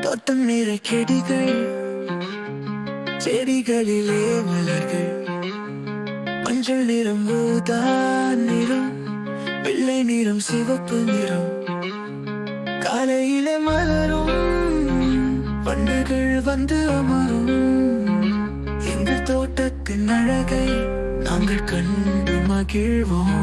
தோட்டம் நிற செடிகள், செடிகளிலே மலர்கள், மஞ்சள் நிறம், ஊதா நிறம், வெள்ளை நிறம், சிவப்பு நிறம். காலையிலே மலரும் வண்டுகள் வந்து அமரும். எங்கள் தோட்டத்தின் அழகை நாங்கள் கண்டு மகிழ்வோம்.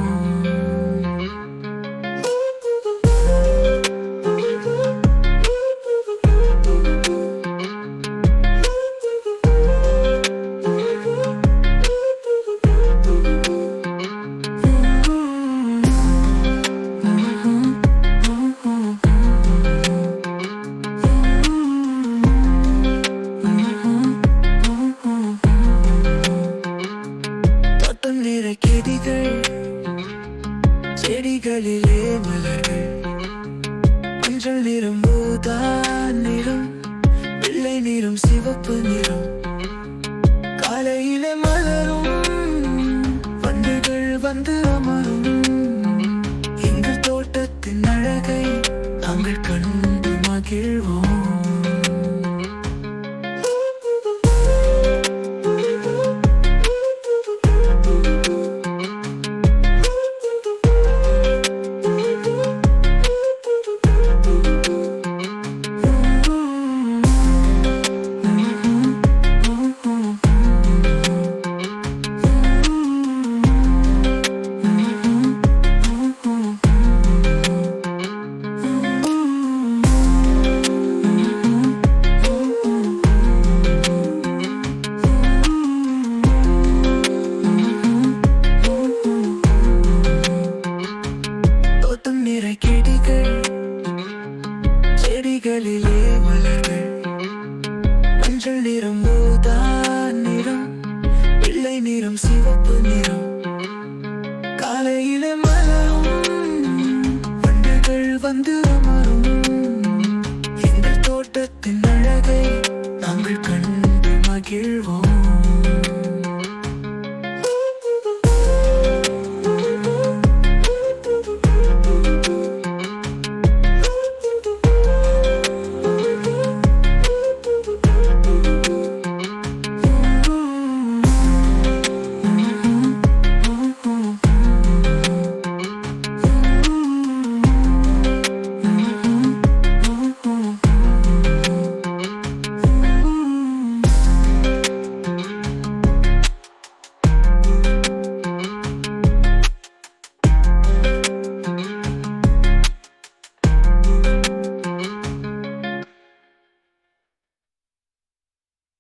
செடிகளிலே மலர்கள், மஞ்சள் நிறம், ஊதா நிறம், வெள்ளை நிறம், சிவப்பு நிறம். காலையிலே மலரும் வண்டுகள் வந்து அமரும். எங்கள் தோட்டத்தின் அழகை நாங்கள் கண்டு மகிழ்வோம். செடிகளிலே மலர்கள், மஞ்சள் நிறம், ஊதா நிறம், வெள்ளை நிறம், சிவப்பு நிறம். காலையிலே மலரும் வண்டுகள் வந்து